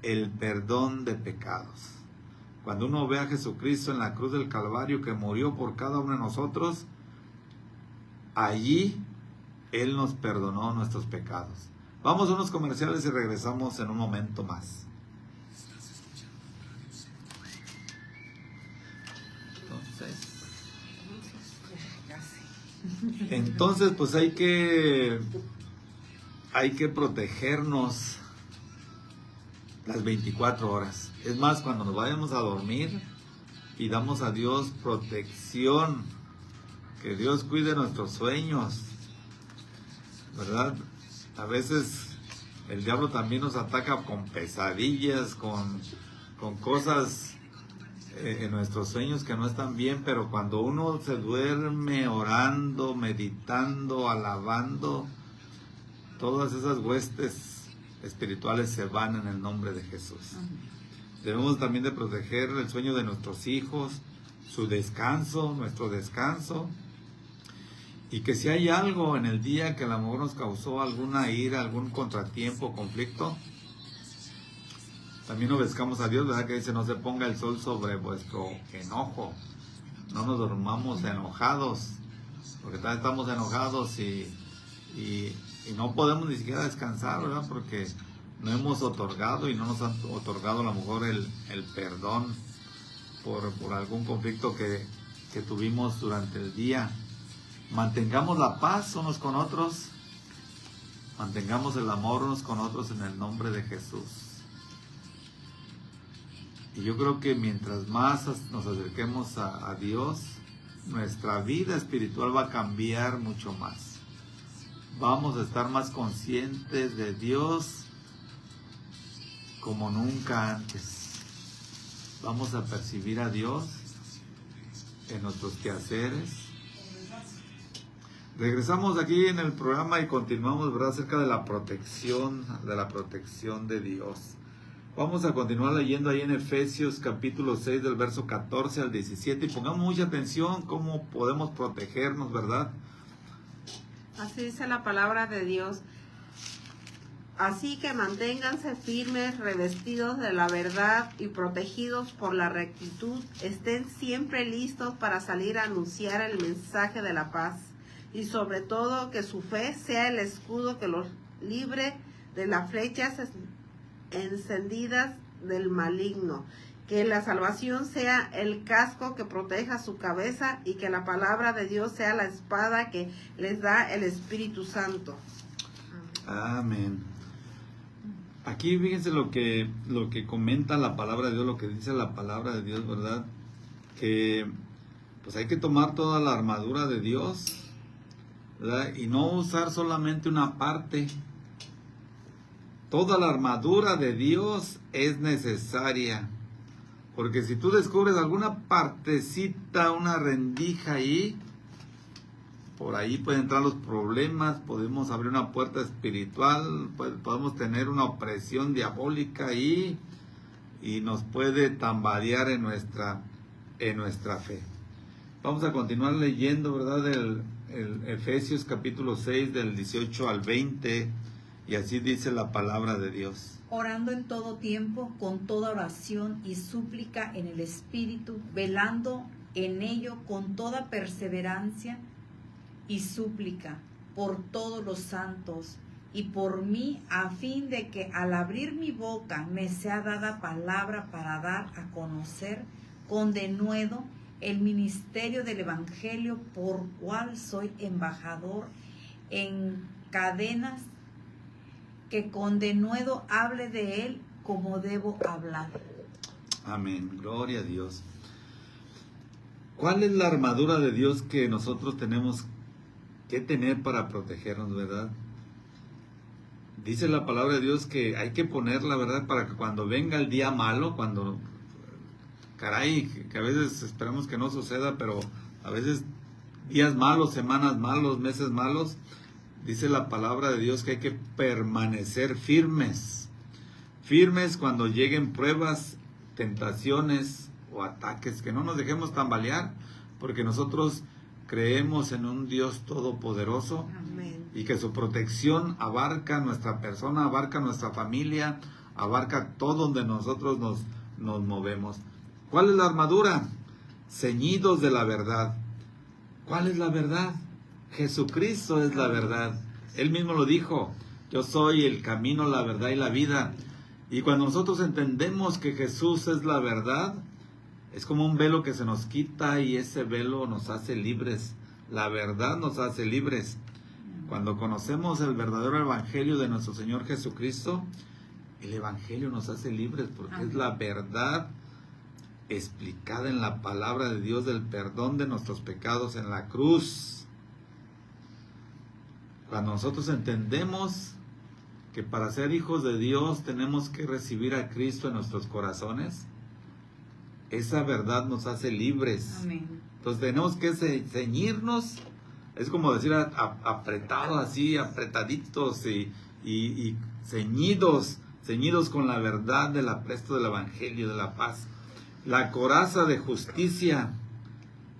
[SPEAKER 1] el perdón de pecados. Cuando uno ve a Jesucristo en la cruz del Calvario que murió por cada uno de nosotros, allí Él nos perdonó nuestros pecados. Vamos a unos comerciales y regresamos en un momento más. Entonces pues hay que protegernos las 24 horas. Es más, cuando nos vayamos a dormir, pidamos a Dios protección, que Dios cuide nuestros sueños, ¿verdad? A veces el diablo también nos ataca con pesadillas, con cosas en nuestros sueños que no están bien, pero cuando uno se duerme orando, meditando, alabando, todas esas huestes espirituales se van en el nombre de Jesús. Debemos también de proteger el sueño de nuestros hijos, su descanso, nuestro descanso, y que si hay algo en el día que a lo mejor nos causó alguna ira, algún contratiempo, conflicto, también obedezcamos a Dios, ¿verdad? Que dice, no se ponga el sol sobre vuestro enojo, no nos dormamos enojados, porque tal vez estamos enojados y no podemos ni siquiera descansar, ¿verdad? Porque no hemos otorgado y no nos han otorgado a lo mejor el perdón por algún conflicto que tuvimos durante el día. Mantengamos la paz unos con otros, mantengamos el amor unos con otros en el nombre de Jesús. Y yo creo que mientras más nos acerquemos a Dios, nuestra vida espiritual va a cambiar mucho más. Vamos a estar más conscientes de Dios como nunca antes. Vamos a percibir a Dios en nuestros quehaceres. Regresamos aquí en el programa y continuamos, ¿verdad?, acerca de la protección de Dios. Vamos a continuar leyendo ahí en Efesios capítulo 6 del verso 14 al 17 y pongamos mucha atención cómo podemos protegernos, ¿verdad?
[SPEAKER 4] Así dice la palabra de Dios. Así que manténganse firmes, revestidos de la verdad y protegidos por la rectitud. Estén siempre listos para salir a anunciar el mensaje de la paz. Y sobre todo que su fe sea el escudo que los libre de las flechas encendidas del maligno. Que la salvación sea el casco que proteja su cabeza y que la palabra de Dios sea la espada que les da el Espíritu Santo.
[SPEAKER 1] Amén. Aquí fíjense lo que comenta la palabra de Dios, lo que dice la palabra de Dios, ¿verdad? Que pues hay que tomar toda la armadura de Dios, ¿verdad? Y no usar solamente una parte. Toda la armadura de Dios es necesaria. Porque si tú descubres alguna partecita, una rendija ahí, por ahí pueden entrar los problemas, podemos abrir una puerta espiritual, podemos tener una opresión diabólica ahí y nos puede tambalear en nuestra fe. Vamos a continuar leyendo, ¿verdad? El Efesios capítulo 6 del 18 al 20 y así dice la palabra de Dios.
[SPEAKER 2] Orando en todo tiempo, con toda oración y súplica en el Espíritu, velando en ello con toda perseverancia y súplica por todos los santos y por mí, a fin de que al abrir mi boca me sea dada palabra para dar a conocer con denuedo el ministerio del Evangelio, por cual soy embajador en cadenas, que con denuedo hable de él como debo hablar.
[SPEAKER 1] Amén, gloria a Dios. ¿Cuál es la armadura de Dios que nosotros tenemos que tener para protegernos, verdad? Dice la palabra de Dios que hay que ponerla, ¿verdad? Para que cuando venga el día malo, cuando, caray, que a veces esperamos que no suceda, pero a veces días malos, semanas malos, meses malos, dice la palabra de Dios que hay que permanecer firmes. Firmes cuando lleguen pruebas, tentaciones o ataques, que no nos dejemos tambalear, porque nosotros creemos en un Dios todopoderoso.
[SPEAKER 4] Amén.
[SPEAKER 1] Y que su protección abarca nuestra persona, abarca nuestra familia, abarca todo donde nosotros nos movemos. ¿Cuál es la armadura? Ceñidos de la verdad. ¿Cuál es la verdad? Jesucristo es la verdad. Él mismo lo dijo: yo soy el camino, la verdad y la vida. Y cuando nosotros entendemos que Jesús es la verdad, es como un velo que se nos quita y ese velo nos hace libres. La verdad nos hace libres. Cuando conocemos el verdadero evangelio de nuestro Señor Jesucristo, el evangelio nos hace libres porque es la verdad explicada en la palabra de Dios del perdón de nuestros pecados en la cruz. Cuando nosotros entendemos que para ser hijos de Dios tenemos que recibir a Cristo en nuestros corazones, esa verdad nos hace libres.
[SPEAKER 2] Amén.
[SPEAKER 1] Entonces tenemos que ceñirnos, es como decir apretados así, apretaditos y ceñidos con la verdad del apresto del evangelio de la paz. La coraza de justicia.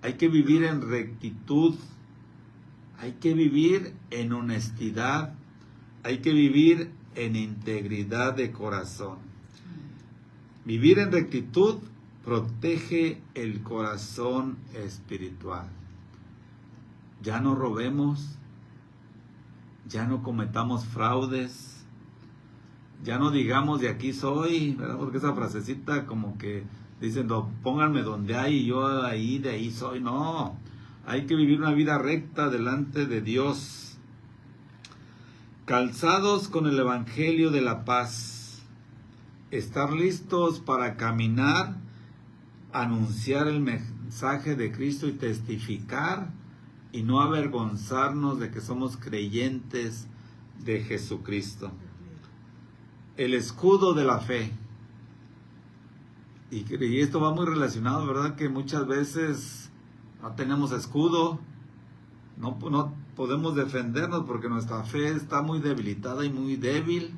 [SPEAKER 1] Hay que vivir en rectitud, hay que vivir en honestidad, hay que vivir en integridad de corazón. Vivir en rectitud protege el corazón espiritual. Ya no robemos, ya no cometamos fraudes, Ya no digamos de aquí soy, ¿verdad? Porque esa frasecita como que dicen, "No, pónganme donde hay y yo ahí, de ahí soy". No, hay que vivir una vida recta delante de Dios. Calzados con el Evangelio de la paz. Estar listos para caminar, anunciar el mensaje de Cristo y testificar y no avergonzarnos de que somos creyentes de Jesucristo. El escudo de la fe. Y esto va muy relacionado, ¿verdad? Que muchas veces no tenemos escudo, no podemos defendernos porque nuestra fe está muy debilitada y muy débil.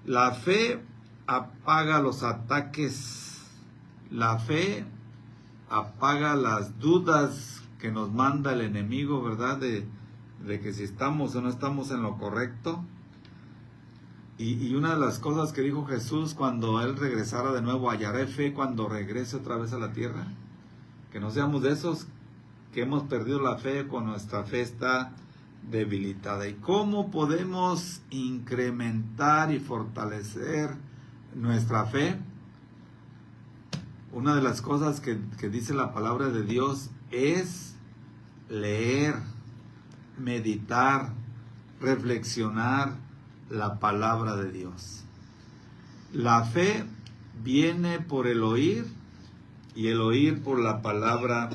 [SPEAKER 1] La fe apaga los ataques. La fe apaga las dudas que nos manda el enemigo, ¿verdad? De que si estamos o no estamos en lo correcto. Y una de las cosas que dijo Jesús cuando Él regresara de nuevo, hallaré fe cuando regrese otra vez a la tierra. Que no seamos de esos que hemos perdido la fe cuando nuestra fe está debilitada. ¿Y cómo podemos incrementar y fortalecer nuestra fe? Una de las cosas que dice la palabra de Dios es leer, meditar, reflexionar la palabra de Dios. La fe viene por el oír y el oír por la palabra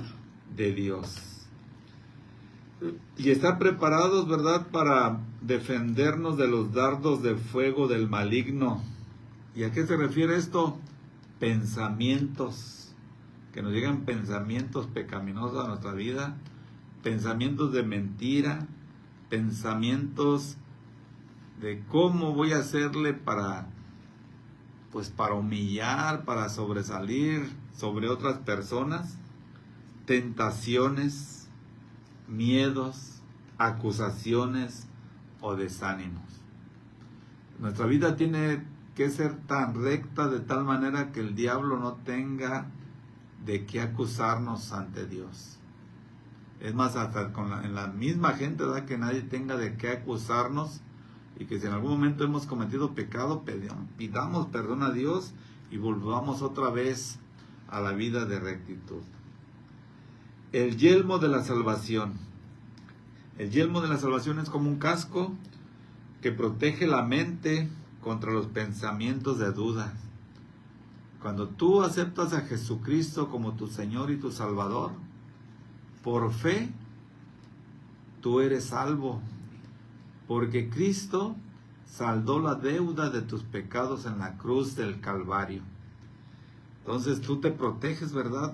[SPEAKER 1] de Dios. Y estar preparados, ¿verdad?, para defendernos de los dardos de fuego del maligno. ¿Y a qué se refiere esto? Pensamientos, que nos llegan pensamientos pecaminosos a nuestra vida, pensamientos de mentira, pensamientos de cómo voy a hacerle para humillar, para sobresalir sobre otras personas, tentaciones, miedos, acusaciones o desánimos. Nuestra vida tiene que ser tan recta de tal manera que el diablo no tenga de qué acusarnos ante Dios. Es más, hasta en la misma gente, ¿verdad?, que nadie tenga de qué acusarnos, y que si en algún momento hemos cometido pecado, pidamos perdón a Dios y volvamos otra vez a la vida de rectitud. El yelmo de la salvación. El yelmo de la salvación es como un casco que protege la mente contra los pensamientos de dudas. Cuando tú aceptas a Jesucristo como tu Señor y tu Salvador, por fe, tú eres salvo. Porque Cristo saldó la deuda de tus pecados en la cruz del Calvario. Entonces tú te proteges, ¿verdad?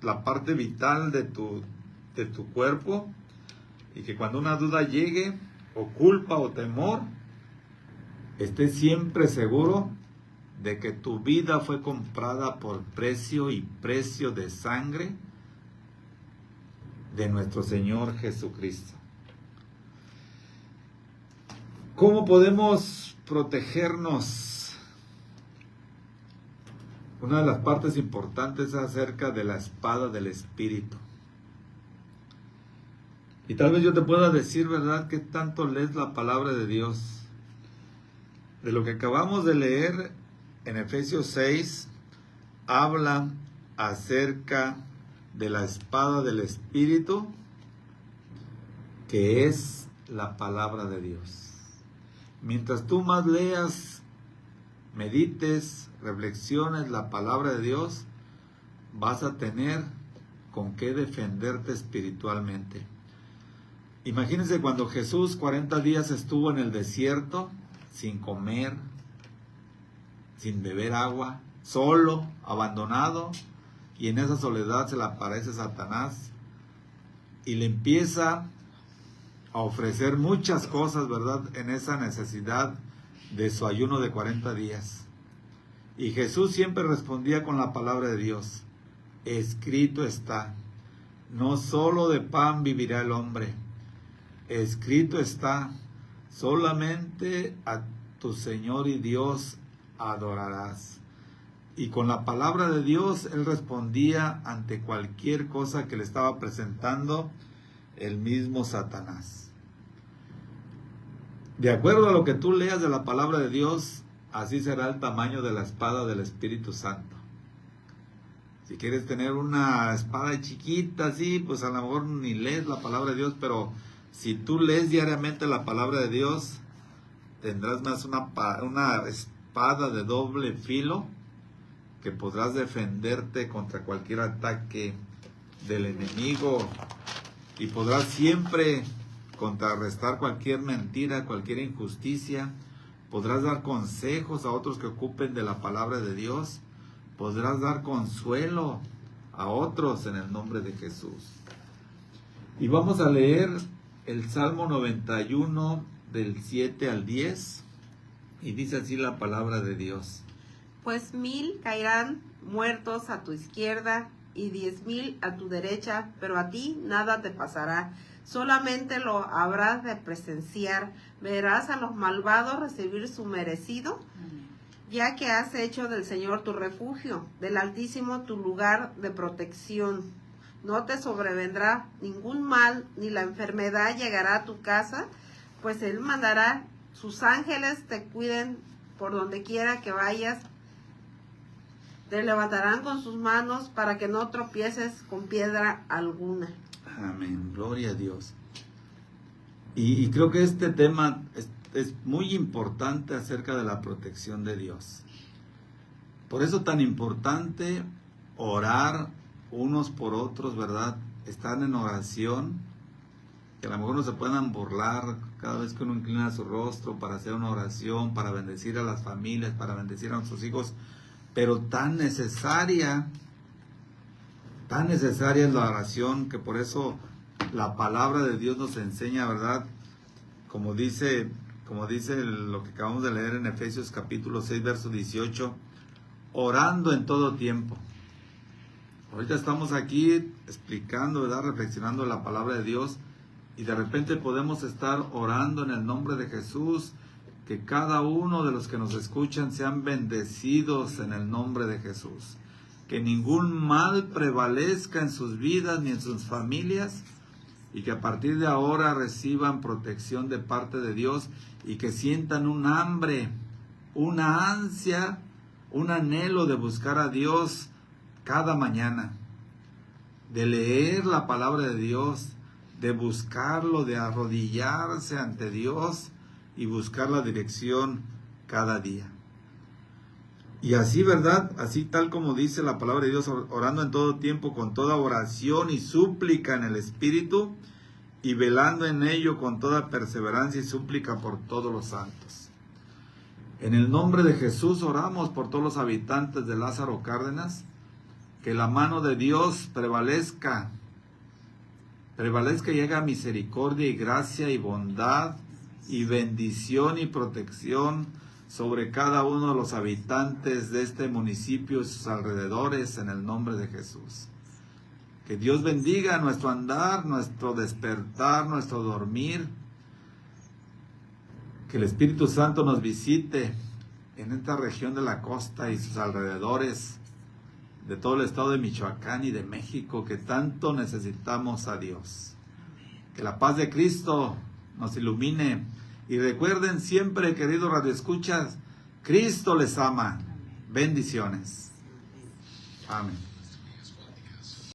[SPEAKER 1] La parte vital de tu cuerpo, y que cuando una duda llegue, o culpa o temor, estés siempre seguro de que tu vida fue comprada por precio y precio de sangre de nuestro Señor Jesucristo. ¿Cómo podemos protegernos? Una de las partes importantes es acerca de la espada del Espíritu. Y tal vez yo te pueda decir, ¿verdad?, que tanto lees la palabra de Dios. De lo que acabamos de leer en Efesios 6, habla acerca de la espada del Espíritu, que es la palabra de Dios. Mientras tú más leas, medites, reflexiones la palabra de Dios, vas a tener con qué defenderte espiritualmente. Imagínense cuando Jesús 40 días estuvo en el desierto, sin comer, sin beber agua, solo, abandonado, y en esa soledad se le aparece Satanás y le empieza a ofrecer muchas cosas, ¿verdad?, en esa necesidad de su ayuno de 40 días. Y Jesús siempre respondía con la palabra de Dios. Escrito está, no solo de pan vivirá el hombre. Escrito está, solamente a tu Señor y Dios adorarás. Y con la palabra de Dios, Él respondía ante cualquier cosa que le estaba presentando el mismo Satanás. De acuerdo a lo que tú leas de la palabra de Dios, así será el tamaño de la espada del Espíritu Santo. Si quieres tener una espada chiquita así, pues a lo mejor ni lees la palabra de Dios, pero si tú lees diariamente la palabra de Dios, tendrás más una espada de doble filo que podrás defenderte contra cualquier ataque del enemigo y podrás siempre contrarrestar cualquier mentira, cualquier injusticia. Podrás dar consejos a otros que ocupen de la palabra de Dios. Podrás dar consuelo a otros en el nombre de Jesús. Y vamos a leer el Salmo 91 del 7 al 10. Y dice así la palabra de Dios.
[SPEAKER 4] Pues 1000 caerán muertos a tu izquierda y 10,000 a tu derecha, pero a ti nada te pasará. Solamente lo habrás de presenciar. Verás a los malvados recibir su merecido, ya que has hecho del Señor tu refugio, del Altísimo tu lugar de protección. No te sobrevendrá ningún mal, ni la enfermedad llegará a tu casa, pues Él mandará sus ángeles te cuiden por donde quiera que vayas. Te levantarán con sus manos para que no tropieces con piedra alguna.
[SPEAKER 1] Amén, gloria a Dios. Y creo que este tema es muy importante acerca de la protección de Dios. Por eso tan importante orar unos por otros, ¿verdad? Estar en oración, que a lo mejor no se puedan burlar cada vez que uno inclina su rostro para hacer una oración, para bendecir a las familias, para bendecir a sus hijos, pero tan necesaria es la oración, que por eso la palabra de Dios nos enseña, ¿verdad? Como dice lo que acabamos de leer en Efesios capítulo 6, verso 18, orando en todo tiempo. Ahorita estamos aquí explicando, ¿verdad? Reflexionando la palabra de Dios, y de repente podemos estar orando en el nombre de Jesús, que cada uno de los que nos escuchan sean bendecidos en el nombre de Jesús. Que ningún mal prevalezca en sus vidas ni en sus familias, y que a partir de ahora reciban protección de parte de Dios, y que sientan un hambre, una ansia, un anhelo de buscar a Dios cada mañana, de leer la palabra de Dios, de buscarlo, de arrodillarse ante Dios y buscar la dirección cada día. Y así, ¿verdad? Así tal como dice la palabra de Dios, orando en todo tiempo con toda oración y súplica en el Espíritu, y velando en ello con toda perseverancia y súplica por todos los santos. En el nombre de Jesús oramos por todos los habitantes de Lázaro Cárdenas, que la mano de Dios prevalezca y haga misericordia y gracia y bondad y bendición y protección sobre cada uno de los habitantes de este municipio y sus alrededores, en el nombre de Jesús. Que Dios bendiga nuestro andar, nuestro despertar, nuestro dormir. Que el Espíritu Santo nos visite en esta región de la costa y sus alrededores, de todo el estado de Michoacán y de México, que tanto necesitamos a Dios. Que la paz de Cristo nos ilumine. Y recuerden siempre, queridos radioescuchas, Cristo les ama. Bendiciones. Amén.